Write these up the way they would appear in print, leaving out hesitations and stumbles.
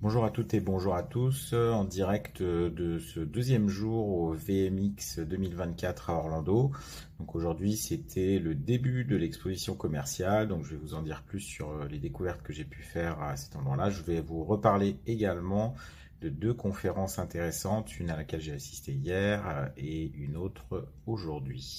Bonjour à toutes et bonjour à tous, en direct de ce deuxième jour au VMX 2024 à Orlando. Donc aujourd'hui c'était le début de l'exposition commerciale, donc je vais vous en dire plus sur les découvertes que j'ai pu faire à cet endroit-là. Je vais vous reparler également de deux conférences intéressantes, une à laquelle j'ai assisté hier et une autre aujourd'hui.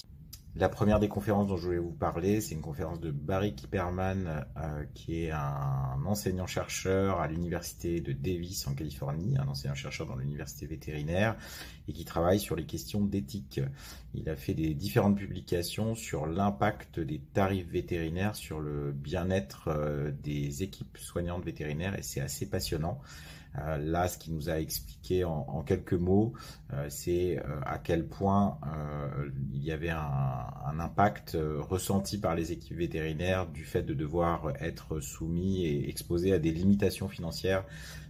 La première des conférences dont je voulais vous parler, c'est une conférence de Barry Kipperman, qui est un enseignant-chercheur à l'université de Davis en Californie, un enseignant-chercheur dans l'université vétérinaire et qui travaille sur les questions d'éthique. Il a fait des différentes publications sur l'impact des tarifs vétérinaires sur le bien-être des équipes soignantes vétérinaires et c'est assez passionnant. Là, ce qu'il nous a expliqué en quelques mots, c'est à quel point il y avait un impact ressenti par les équipes vétérinaires du fait de devoir être soumis et exposés à des limitations financières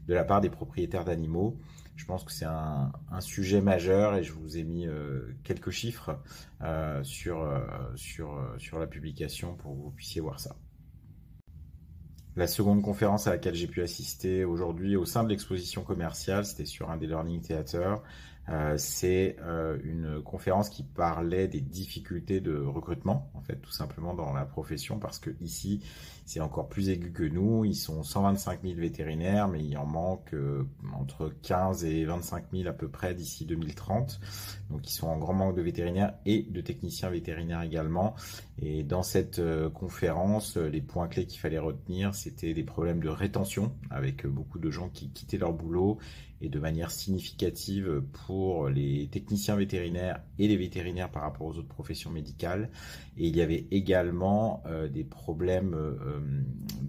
de la part des propriétaires d'animaux. Je pense que c'est un sujet majeur et je vous ai mis quelques chiffres sur la publication pour que vous puissiez voir ça. La seconde conférence à laquelle j'ai pu assister aujourd'hui au sein de l'exposition commerciale, c'était sur un des Learning Theater. C'est une conférence qui parlait des difficultés de recrutement, en fait, tout simplement dans la profession, parce que ici, c'est encore plus aigu que nous. Ils sont 125 000 vétérinaires, mais il en manque entre 15 et 25 000 à peu près d'ici 2030. Donc, ils sont en grand manque de vétérinaires et de techniciens vétérinaires également. Et dans cette conférence, les points clés qu'il fallait retenir, c'était des problèmes de rétention, avec beaucoup de gens qui quittaient leur boulot et de manière significative pour les techniciens vétérinaires et les vétérinaires par rapport aux autres professions médicales. Et il y avait également des problèmes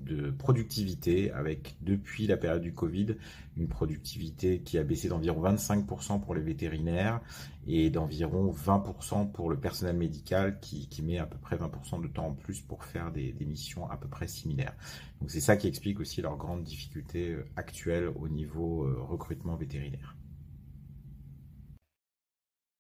de productivité avec, depuis la période du Covid, une productivité qui a baissé d'environ 25% pour les vétérinaires et d'environ 20% pour le personnel médical qui met à peu près 20% de temps en plus pour faire des missions à peu près similaires. Donc c'est ça qui explique aussi leurs grandes difficultés actuelles au niveau recrutement vétérinaire.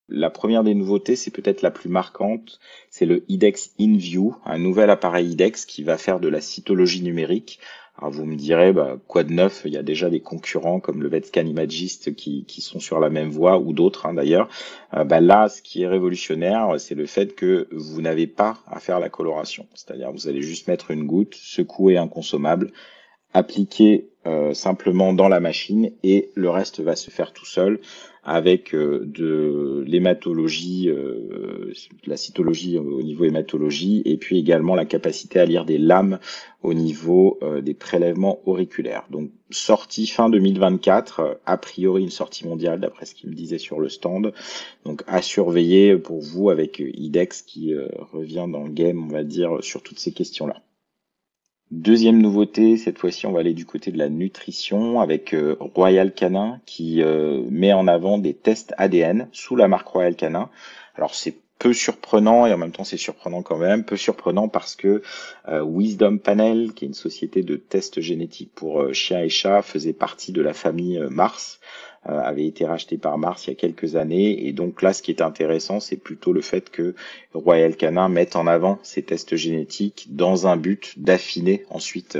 La première des nouveautés, c'est peut-être la plus marquante, c'est le IDEXX InView, un nouvel appareil IDEXX qui va faire de la cytologie numérique. Alors vous me direz, quoi de neuf? Il y a déjà des concurrents comme le VetScan Imagist qui sont sur la même voie, ou d'autres d'ailleurs. Là, ce qui est révolutionnaire, c'est le fait que vous n'avez pas à faire la coloration. C'est-à-dire vous allez juste mettre une goutte, secouer un consommable, appliquer simplement dans la machine et le reste va se faire tout seul avec de l'hématologie, de la cytologie au niveau hématologie et puis également la capacité à lire des lames au niveau des prélèvements auriculaires. Donc sortie fin 2024, a priori une sortie mondiale d'après ce qu'il me disait sur le stand. Donc à surveiller pour vous avec IDEXX qui revient dans le game, on va dire, sur toutes ces questions-là. Deuxième nouveauté, cette fois-ci on va aller du côté de la nutrition avec Royal Canin qui met en avant des tests ADN sous la marque Royal Canin. Alors c'est peu surprenant et en même temps c'est surprenant quand même, peu surprenant parce que Wisdom Panel, qui est une société de tests génétiques pour chiens et chats, faisait partie de la famille Mars, avait été racheté par Mars il y a quelques années. Et donc là, ce qui est intéressant, c'est plutôt le fait que Royal Canin mette en avant ces tests génétiques dans un but d'affiner ensuite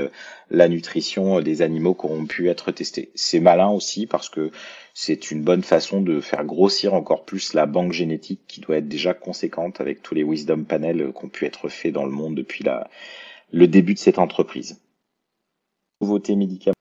la nutrition des animaux qui auront pu être testés. C'est malin aussi parce que c'est une bonne façon de faire grossir encore plus la banque génétique qui doit être déjà conséquente avec tous les Wisdom Panel qui ont pu être faits dans le monde depuis le début de cette entreprise. Nouveautés médicaments.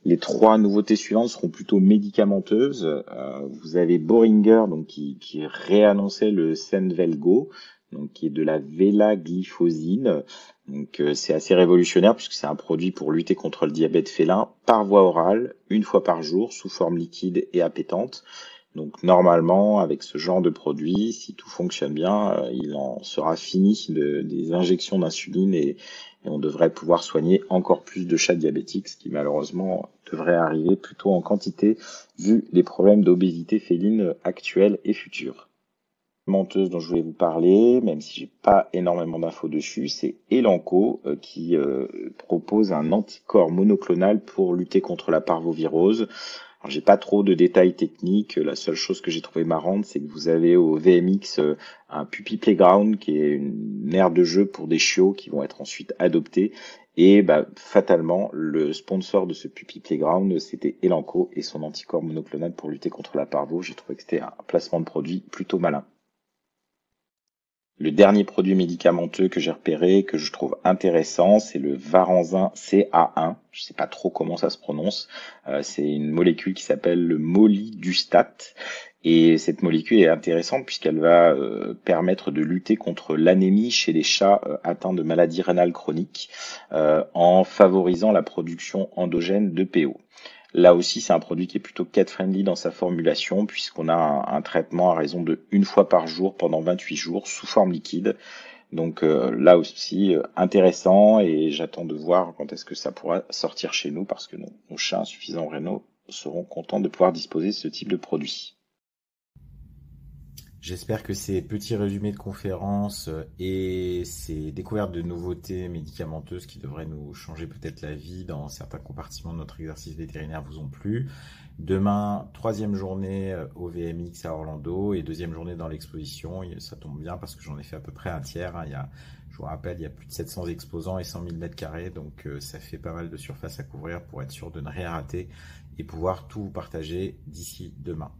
Les trois nouveautés suivantes seront plutôt médicamenteuses. Vous avez Boehringer donc qui réannonçait le Senvelgo, donc qui est de la vélaglyphosine. Donc c'est assez révolutionnaire puisque c'est un produit pour lutter contre le diabète félin par voie orale, une fois par jour, sous forme liquide et appétante. Donc normalement, avec ce genre de produit, si tout fonctionne bien, il en sera fini des injections d'insuline et on devrait pouvoir soigner encore plus de chats diabétiques, ce qui malheureusement devrait arriver plutôt en quantité vu les problèmes d'obésité féline actuels et futurs. Menteuse dont je voulais vous parler, même si j'ai pas énormément d'infos dessus, c'est Elanco qui propose un anticorps monoclonal pour lutter contre la parvovirose. Alors, j'ai pas trop de détails techniques. La seule chose que j'ai trouvé marrante, c'est que vous avez au VMX un Puppy Playground qui est une aire de jeu pour des chiots qui vont être ensuite adoptés Et bah, fatalement, le sponsor de ce Puppy Playground, c'était Elanco et son anticorps monoclonal pour lutter contre la parvo. J'ai trouvé que c'était un placement de produit plutôt malin. Le dernier produit médicamenteux que j'ai repéré, que je trouve intéressant, c'est le Varanzin CA1. Je ne sais pas trop comment ça se prononce. C'est une molécule qui s'appelle le molidustat. Et cette molécule est intéressante puisqu'elle va permettre de lutter contre l'anémie chez les chats atteints de maladies rénales chroniques en favorisant la production endogène de PO. Là aussi, c'est un produit qui est plutôt cat-friendly dans sa formulation, puisqu'on a un traitement à raison de une fois par jour pendant 28 jours sous forme liquide. Donc là aussi, intéressant, et j'attends de voir quand est-ce que ça pourra sortir chez nous, parce que nos chats insuffisants rénaux seront contents de pouvoir disposer de ce type de produit. J'espère que ces petits résumés de conférences et ces découvertes de nouveautés médicamenteuses qui devraient nous changer peut-être la vie dans certains compartiments de notre exercice vétérinaire vous ont plu. Demain, troisième journée au VMX à Orlando et deuxième journée dans l'exposition. Ça tombe bien parce que j'en ai fait à peu près un tiers. Je vous rappelle, il y a plus de 700 exposants et 100 000 mètres carrés, donc ça fait pas mal de surface à couvrir pour être sûr de ne rien rater et pouvoir tout vous partager d'ici demain.